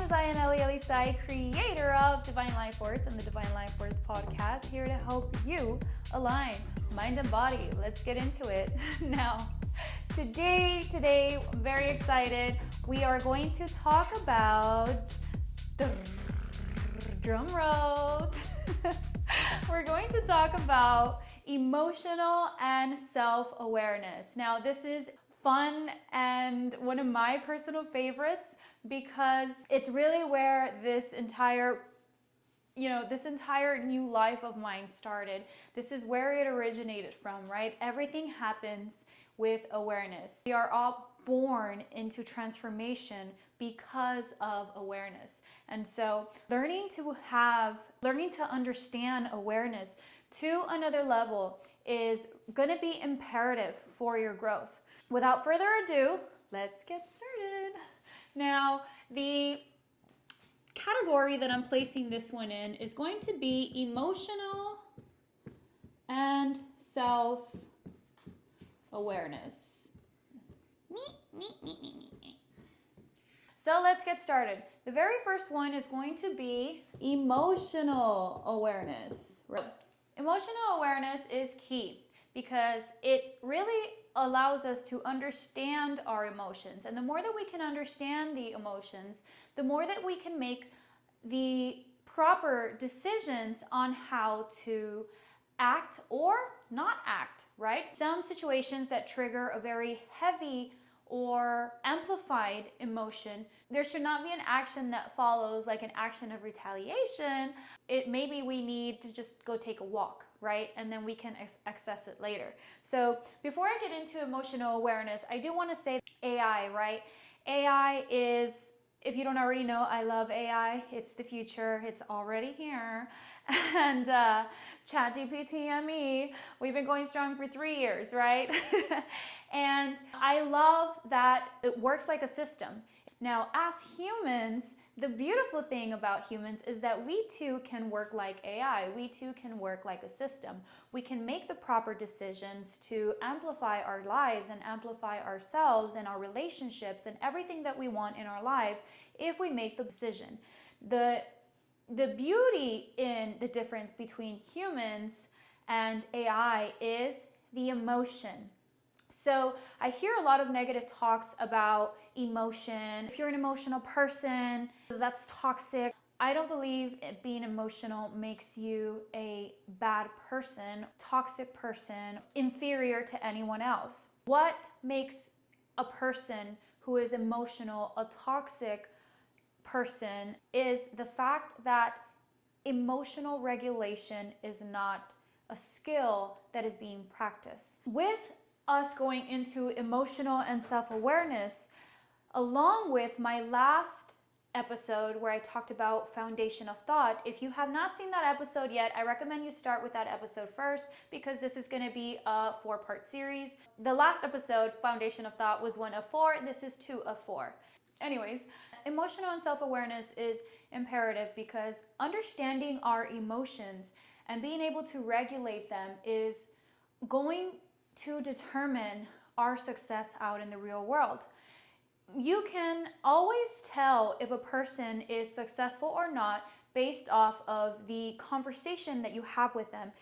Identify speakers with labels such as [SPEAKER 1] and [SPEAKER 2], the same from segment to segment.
[SPEAKER 1] is Ayaneli Elisai, creator of Divine Life Force and the Divine Life Force podcast, here to help you align mind and body. Let's get into it. Now, today, I'm very excited. We are going to talk about drum roll. We're going to talk about emotional and self-awareness. Now, this is fun and one of my personal favorites because it's really where this entire new life of mine started. This is where it originated from, right? Everything happens with awareness. We are all born into transformation because of awareness. And so learning to understand awareness to another level is going to be imperative for your growth. Without further ado, let's get started. Now, the category that I'm placing this one in is going to be emotional and self-awareness. So let's get started. The very first one is going to be emotional awareness. Emotional awareness is key because it really allows us to understand our emotions. And the more that we can understand the emotions, the more that we can make the proper decisions on how to act or not act, right? Some situations that trigger a very heavy or amplified emotion, there should not be an action that follows, like an action of retaliation. Maybe we need to just go take a walk, right? And then we can access it later. So before I get into emotional awareness, I do want to say AI, right? AI is, if you don't already know, I love AI. It's the future. It's already here. And ChatGPT and me, we've been going strong for 3 years, right? And I love that it works like a system. Now, as humans, the beautiful thing about humans is that we too can work like AI. We too can work like a system. We can make the proper decisions to amplify our lives and amplify ourselves and our relationships and everything that we want in our life if we make the decision. The beauty in the difference between humans and AI is the emotion. So I hear a lot of negative talks about emotion. If you're an emotional person, that's toxic. I don't believe being emotional makes you a bad person, toxic person, inferior to anyone else. What makes a person who is emotional a toxic person is the fact that emotional regulation is not a skill that is being practiced. With us going into emotional and self-awareness, along with my last episode where I talked about foundation of thought. If you have not seen that episode yet, I recommend you start with that episode first because this is going to be a 4-part series. The last episode, foundation of thought, was 1 of 4. This is 2 of 4. Anyways, emotional and self-awareness is imperative because understanding our emotions and being able to regulate them is going to determine our success out in the real world. You can always tell if a person is successful or not based off of the conversation that you have with them.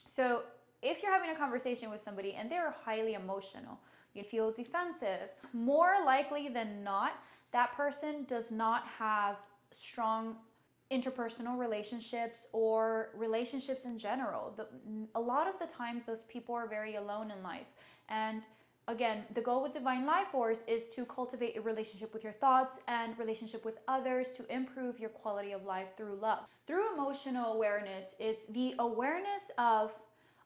[SPEAKER 1] So if you're having a conversation with somebody and they're highly emotional, you feel defensive, more likely than not, that person does not have strong interpersonal relationships or relationships in general. A lot of the times those people are very alone in life. And again, the goal with Divine Life Force is to cultivate a relationship with your thoughts and relationship with others to improve your quality of life through love. Through emotional awareness, it's the awareness of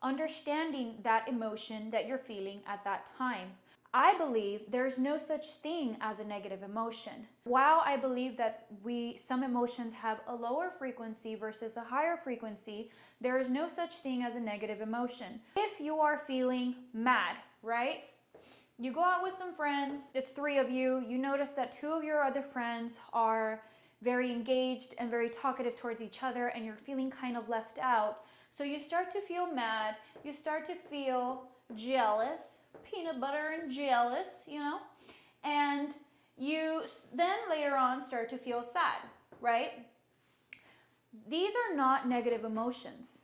[SPEAKER 1] understanding that emotion that you're feeling at that time. I believe there's no such thing as a negative emotion. While I believe that some emotions have a lower frequency versus a higher frequency, there is no such thing as a negative emotion. If you are feeling mad, right? You go out with some friends, it's 3 of you, you notice that 2 of your other friends are very engaged and very talkative towards each other and you're feeling kind of left out. So you start to feel mad, you start to feel jealous, peanut butter and jealous, and You then later on start to feel sad, right? These are not negative emotions.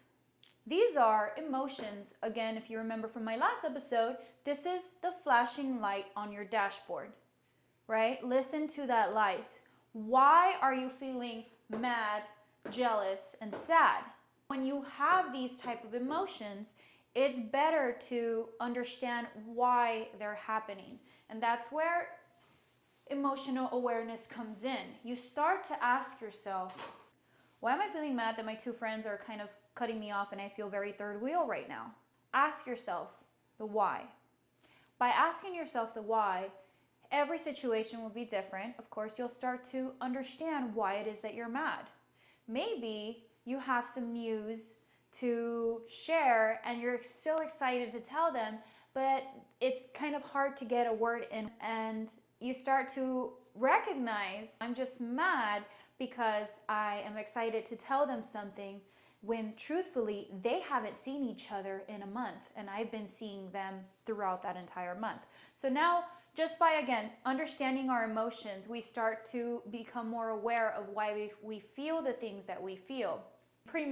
[SPEAKER 1] These are emotions, again, if you remember from my last episode, this is the flashing light on your dashboard, right? Listen to that light. Why are you feeling mad, jealous, and sad? When you have these type of emotions, it's better to understand why they're happening. And that's where emotional awareness comes in. You start to ask yourself, why am I feeling mad that my two friends are kind of cutting me off and I feel very third wheel right now? Ask yourself the why. By asking yourself the why, every situation will be different. Of course, you'll start to understand why it is that you're mad. Maybe you have some news to share and you're so excited to tell them, but it's kind of hard to get a word in, and you start to recognize, I'm just mad because I am excited to tell them something, when truthfully they haven't seen each other in a month and I've been seeing them throughout that entire month. So now, just by again understanding our emotions, we start to become more aware of why we feel the things that we feel. You pretty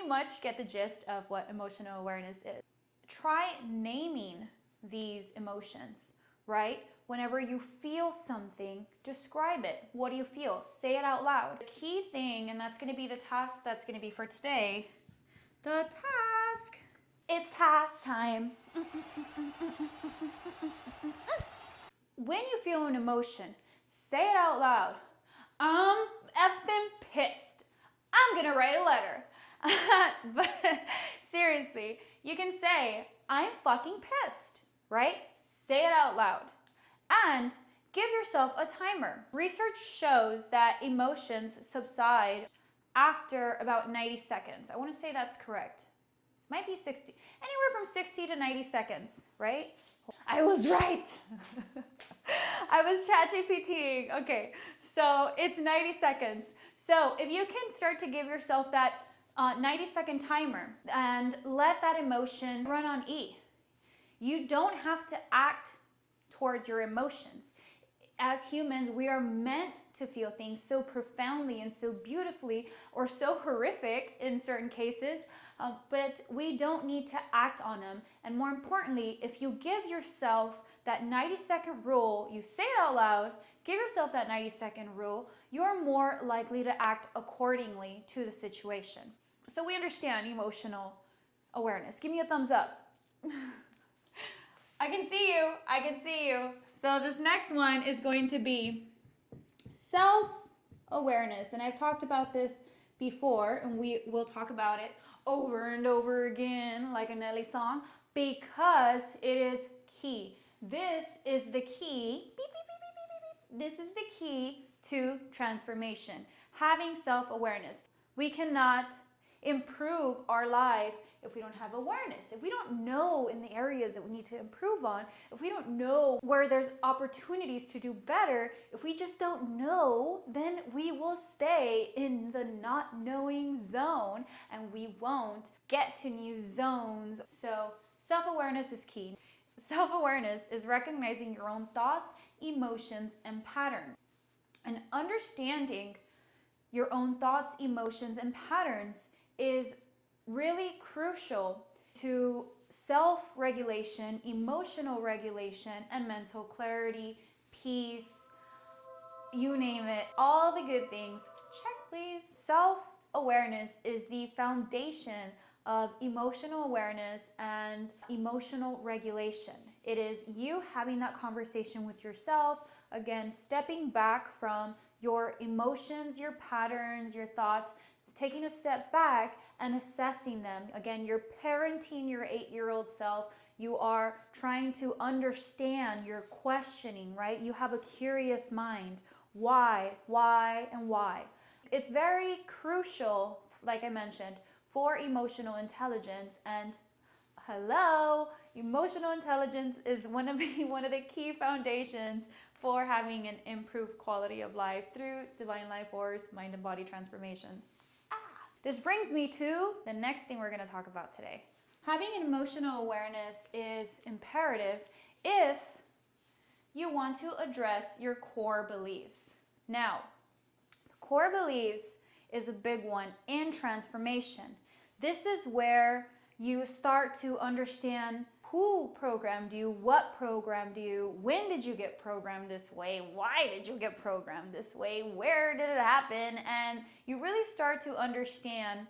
[SPEAKER 1] much get the gist of what emotional awareness is. Try naming these emotions, right? Whenever you feel something, describe it. What do you feel? Say it out loud. The key thing, and that's going to be the task that's going to be for today. The task. It's task time. When you feel an emotion, say it out loud. I'm effing pissed. I'm going to write a letter. But seriously, you can say, I'm fucking pissed, right? Say it out loud. And give yourself a timer. Research shows that emotions subside after about 90 seconds. I want to say that's correct. Might be 60. Anywhere from 60 to 90 seconds, right? I was right. I was ChatGPTing. Okay, so it's 90 seconds. So if you can start to give yourself that 90-second timer and let that emotion run on E. You don't have to act towards your emotions. As humans, we are meant to feel things so profoundly and so beautifully, or so horrific in certain cases, but we don't need to act on them. And more importantly, if you give yourself that 90-second rule, you say it out loud, give yourself that 90-second rule, you're more likely to act accordingly to the situation. So we understand emotional awareness. Give me a thumbs up. I can see you. I can see you. So this next one is going to be self-awareness. And I've talked about this before, and we will talk about it over and over again like a Nelly song, because it is key. This is the key. Beep, beep, beep, beep, beep, beep. This is the key to transformation. Having self-awareness. We cannot improve our life if we don't have awareness, if we don't know in the areas that we need to improve on, if we don't know where there's opportunities to do better, if we just don't know, then we will stay in the not knowing zone and we won't get to new zones. So self-awareness is key. Self-awareness is recognizing your own thoughts, emotions, and patterns. And understanding your own thoughts, emotions, and patterns is really crucial to self-regulation, emotional regulation, and mental clarity, peace, you name it, all the good things. Check, please. Self-awareness is the foundation of emotional awareness and emotional regulation. It is you having that conversation with yourself, again, stepping back from your emotions, your patterns, your thoughts, taking a step back and assessing them. Again, you're parenting your 8-year-old self. You are trying to understand, you're questioning, right? You have a curious mind. Why, and why? It's very crucial, like I mentioned, for emotional intelligence. And hello, emotional intelligence is one of the key foundations for having an improved quality of life through divine life force, mind and body transformations. This brings me to the next thing we're going to talk about today. Having an emotional awareness is imperative if you want to address your core beliefs. Now, core beliefs is a big one in transformation. This is where you start to understand who programmed you, what programmed you, when did you get programmed this way, why did you get programmed this way, where did it happen, and you really start to understand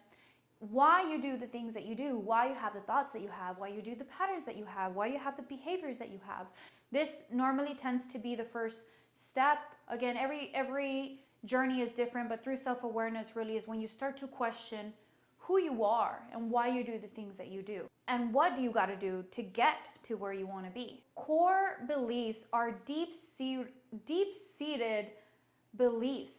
[SPEAKER 1] why you do the things that you do, why you have the thoughts that you have, why you do the patterns that you have, why you have the behaviors that you have. This normally tends to be the first step. Again, every journey is different, but through self-awareness really is when you start to question who you are and why you do the things that you do. And what do you got to do to get to where you want to be? Core beliefs are deep-seated beliefs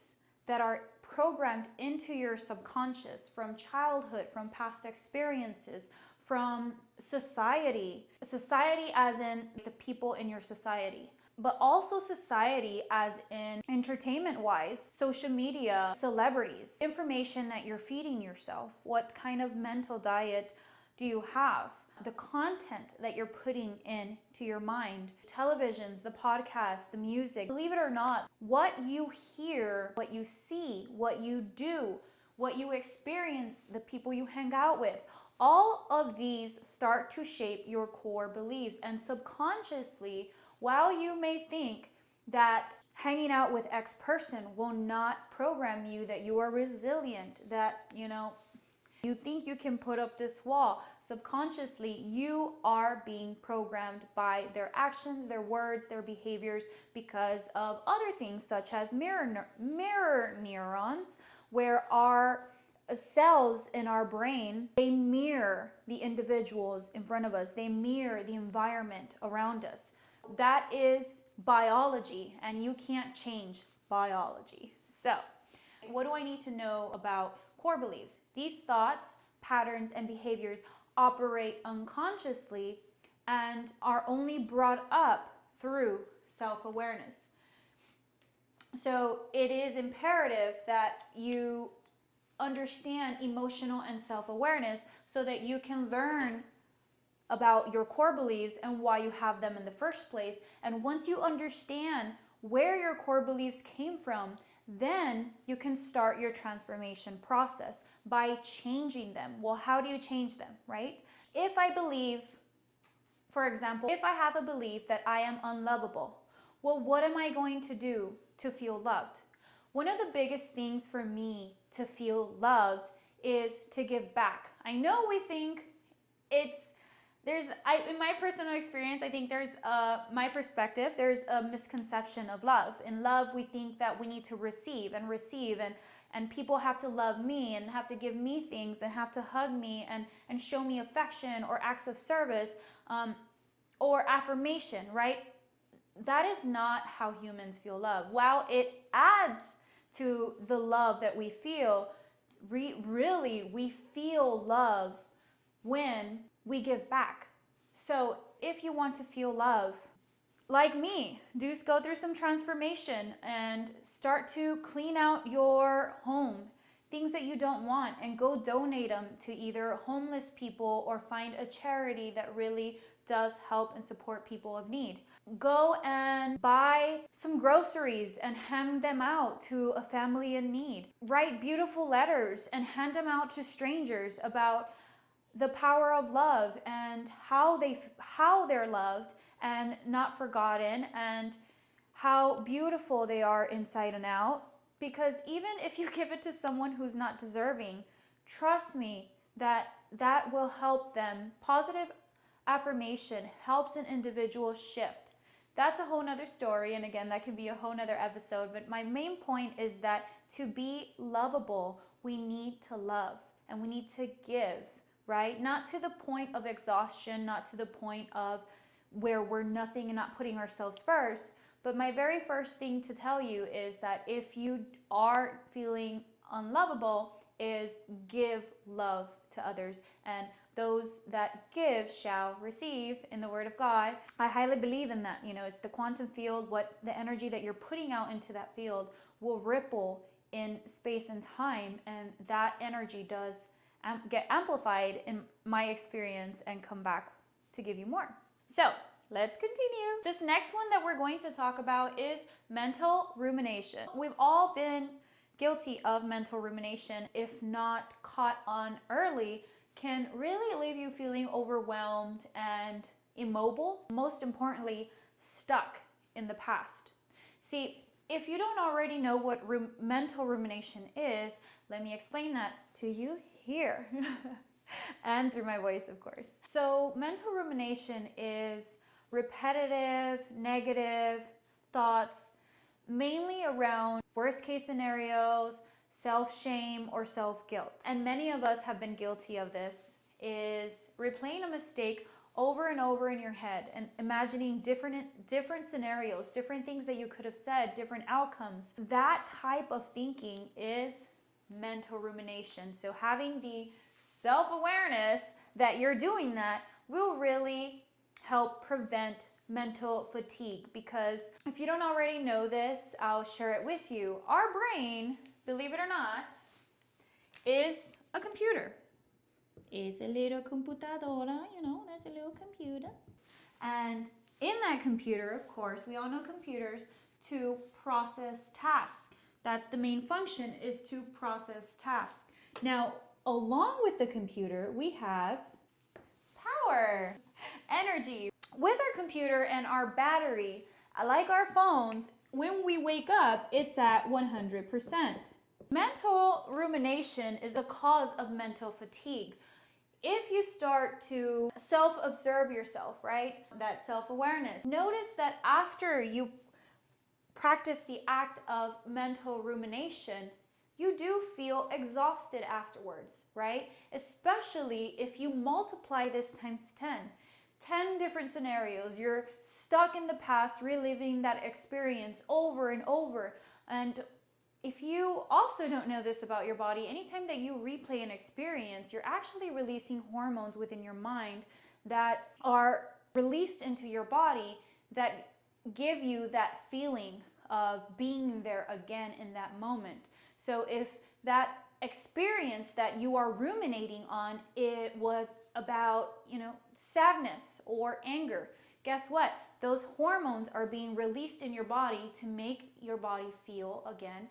[SPEAKER 1] that are programmed into your subconscious from childhood, from past experiences, from society. Society as in the people in your society, but also society as in entertainment-wise, social media, celebrities, information that you're feeding yourself, what kind of mental diet do you have, the content that you're putting into your mind, televisions, the podcasts, the music. Believe it or not, what you hear, what you see, what you do, what you experience, the people you hang out with, all of these start to shape your core beliefs. And subconsciously, while you may think that hanging out with X person will not program you, that you are resilient, that, you think you can put up this wall, subconsciously you are being programmed by their actions, their words, their behaviors because of other things such as mirror neurons, where our cells in our brain, they mirror the individuals in front of us, they mirror the environment around us. That is biology, and you can't change biology. So, what do I need to know about core beliefs? These thoughts, patterns, and behaviors operate unconsciously and are only brought up through self-awareness. So, it is imperative that you understand emotional and self-awareness so that you can learn about your core beliefs and why you have them in the first place. And once you understand where your core beliefs came from, then you can start your transformation process by changing them. Well, how do you change them, right? If I believe, for example, if I have a belief that I am unlovable, well, what am I going to do to feel loved? One of the biggest things for me to feel loved is to give back. I know we think in my personal experience, I think my perspective, there's a misconception of love. In love, we think that we need to receive, and people have to love me and have to give me things and have to hug me and show me affection or acts of service or affirmation, right? That is not how humans feel love. While it adds to the love that we feel, really, we feel love when we give back. So if you want to feel love, like me, just go through some transformation and start to clean out your home, things that you don't want, and go donate them to either homeless people or find a charity that really does help and support people of need. Go and buy some groceries and hand them out to a family in need. Write beautiful letters and hand them out to strangers about the power of love and how they're loved and not forgotten, and how beautiful they are inside and out. Because even if you give it to someone who's not deserving, trust me that will help them. Positive affirmation helps an individual shift. That's a whole nother story, and again, that could be a whole nother episode, but my main point is that to be lovable, we need to love and we need to give, right? Not to the point of exhaustion, not to the point of where we're nothing and not putting ourselves first. But my very first thing to tell you is that if you are feeling unlovable, is give love to others. And those that give shall receive in the word of God. I highly believe in that. It's the quantum field. What the energy that you're putting out into that field will ripple in space and time. And that energy does get amplified in my experience and come back to give you more. So let's continue. This next one that we're going to talk about is mental rumination. We've all been guilty of mental rumination, if not caught on early, can really leave you feeling overwhelmed and immobile, most importantly, stuck in the past. See, if you don't already know what mental rumination is, let me explain that to you here. And through my voice, of course. So mental rumination is repetitive, negative thoughts, mainly around worst case scenarios, self-shame or self-guilt. And many of us have been guilty of this, is replaying a mistake over and over in your head and imagining different scenarios, different things that you could have said, different outcomes. That type of thinking is mental rumination. So having the self-awareness that you're doing that will really help prevent mental fatigue, because if you don't already know this, I'll share it with you. Our brain, believe it or not, is a computer. It's a little computadora, that's a little computer. And in that computer, of course, we all know computers, to process tasks. That's the main function, is to process tasks. Now, along with the computer, we have power, energy. With our computer and our battery, like our phones, when we wake up, it's at 100%. Mental rumination is a cause of mental fatigue. If you start to self-observe yourself, right, that self-awareness, notice that after you practice the act of mental rumination, you do feel exhausted afterwards, right? Especially if you multiply this times 10. 10 different scenarios. You're stuck in the past, reliving that experience over and over. And if you also don't know this about your body, anytime that you replay an experience, you're actually releasing hormones within your mind that are released into your body that give you that feeling of being there again in that moment. So if that experience that you are ruminating on, it was about, sadness or anger, guess what? Those hormones are being released in your body to make your body feel again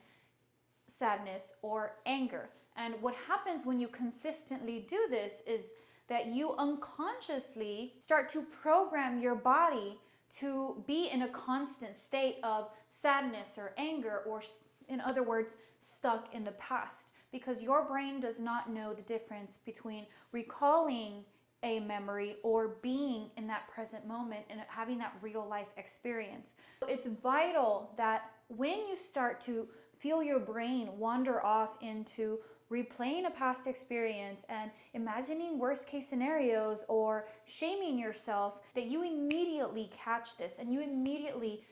[SPEAKER 1] sadness or anger. And what happens when you consistently do this is that you unconsciously start to program your body to be in a constant state of sadness or anger, or in other words, stuck in the past, because your brain does not know the difference between recalling a memory or being in that present moment and having that real life experience. It's vital that when you start to feel your brain wander off into replaying a past experience and imagining worst case scenarios or shaming yourself, that you immediately catch this and you immediately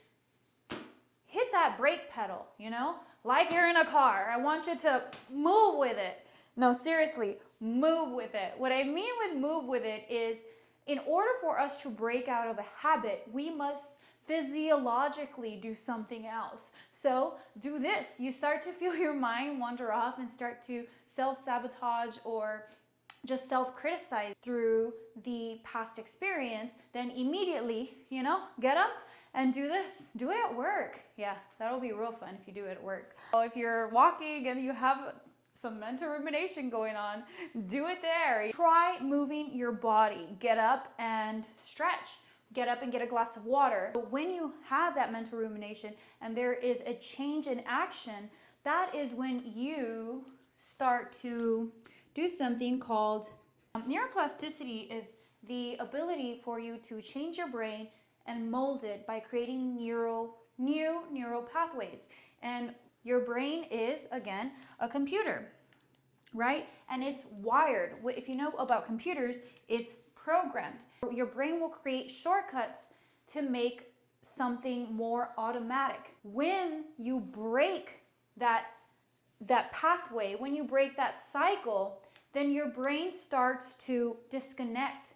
[SPEAKER 1] hit that brake pedal, like you're in a car. I want you to move with it. No, seriously, move with it. What I mean with move with it is, in order for us to break out of a habit, we must physiologically do something else. So do this. You start to feel your mind wander off and start to self-sabotage or just self-criticize through the past experience, then immediately, get up and do this. Do it at work. Yeah, that'll be real fun if you do it at work. So if you're walking and you have some mental rumination going on, do it there. Try moving your body. Get up and stretch. Get up and get a glass of water. But when you have that mental rumination and there is a change in action, that is when you start to do something called neuroplasticity. Is the ability for you to change your brain and mold it by creating new neural pathways. And your brain is, again, a computer, right? And it's wired. If you know about computers, it's programmed. Your brain will create shortcuts to make something more automatic. When you break that pathway, when you break that cycle, then your brain starts to disconnect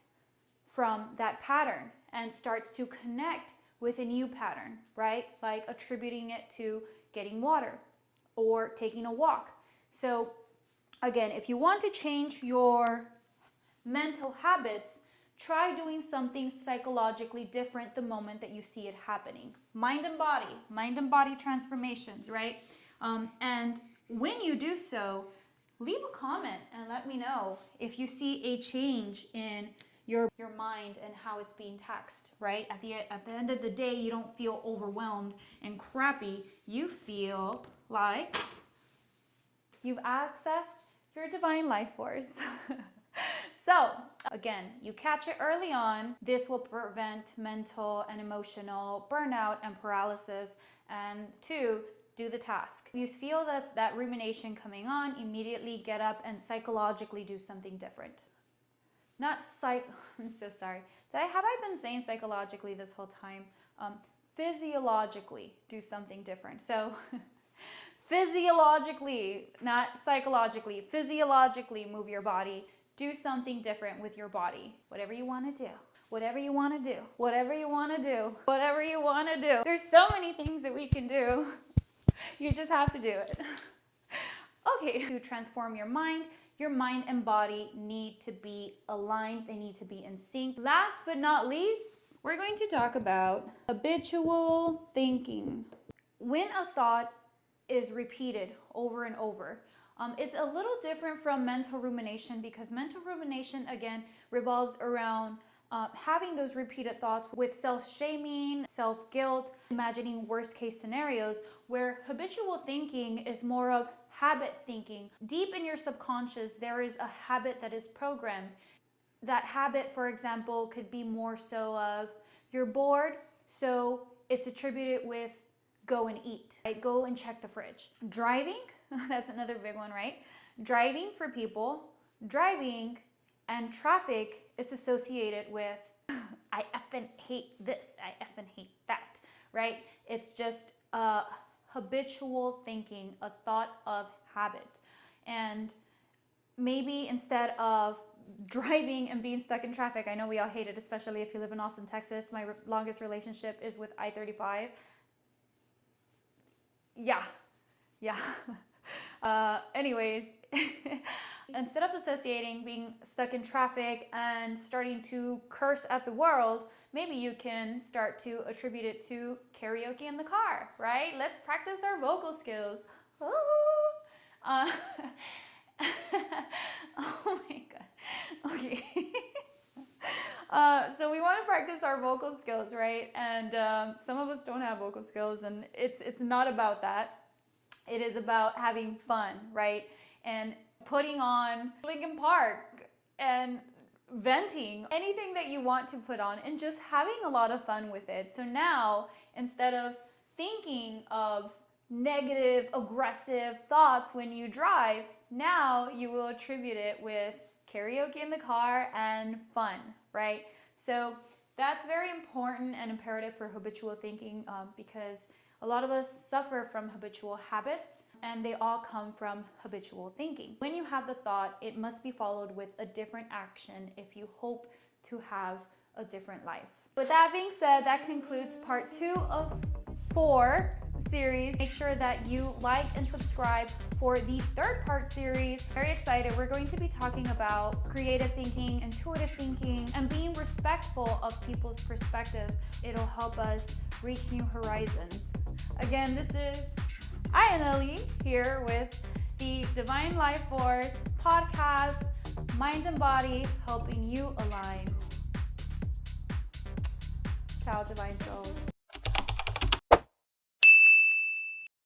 [SPEAKER 1] from that pattern and starts to connect with a new pattern, right? Like attributing it to getting water or taking a walk. So again, if you want to change your mental habits, try doing something psychologically different the moment that you see it happening. Mind and body transformations, right? And when you do so, leave a comment and let me know if you see a change in your mind and how it's being taxed, right? At the end of the day, you don't feel overwhelmed and crappy. You feel like you've accessed your divine life force. So, again, you catch it early on. This will prevent mental and emotional burnout and paralysis. And 2, do the task. You feel that rumination coming on, immediately get up and psychologically do something different. I'm so sorry. Have I been saying psychologically this whole time? Physiologically do something different. So physiologically, not psychologically, physiologically move your body. Do something different with your body. Whatever you want to do. Whatever you want to do. Whatever you want to do. Whatever you want to do. There's so many things that we can do. You just have to do it. Okay, to transform your mind and body need to be aligned. They need to be in sync. Last but not least, we're going to talk about habitual thinking. When a thought is repeated over and over, it's a little different from mental rumination, because mental rumination, again, revolves around having those repeated thoughts with self-shaming, self-guilt, imagining worst-case scenarios, where habitual thinking is more of habit thinking. Deep in your subconscious, there is a habit that is programmed. That habit, for example, could be more so of you're bored, so it's attributed with go and eat, right? Go and check the fridge. Driving, that's another big one, right? Driving for people, driving and traffic is associated with I effing hate this, I effing hate that, right? It's just habitual thinking, a thought of habit. And maybe instead of driving and being stuck in traffic, I know we all hate it, especially if you live in Austin, Texas. My longest relationship is with I-35. Yeah. Anyways, instead of associating being stuck in traffic and starting to curse at the world, maybe you can start to attribute it to karaoke in the car, right? Let's practice our vocal skills. Oh my God. Okay. So we want to practice our vocal skills, right? And some of us don't have vocal skills, and it's not about that. It is about having fun, right? And putting on Linkin Park and venting, anything that you want to put on, and just having a lot of fun with it. So now, instead of thinking of negative, aggressive thoughts when you drive, now you will attribute it with karaoke in the car and fun, right? So that's very important and imperative for habitual thinking, because a lot of us suffer from habitual habits, and they all come from habitual thinking. When you have the thought, it must be followed with a different action if you hope to have a different life. With that being said, that concludes part 2 of 4 series. Make sure that you like and subscribe for the 3rd part series. Very excited. We're going to be talking about creative thinking, intuitive thinking, and being respectful of people's perspectives. It'll help us reach new horizons. Again, this is Ayanali here with the Divine Life Force podcast, Mind and Body, helping you align. Ciao, Divine Souls.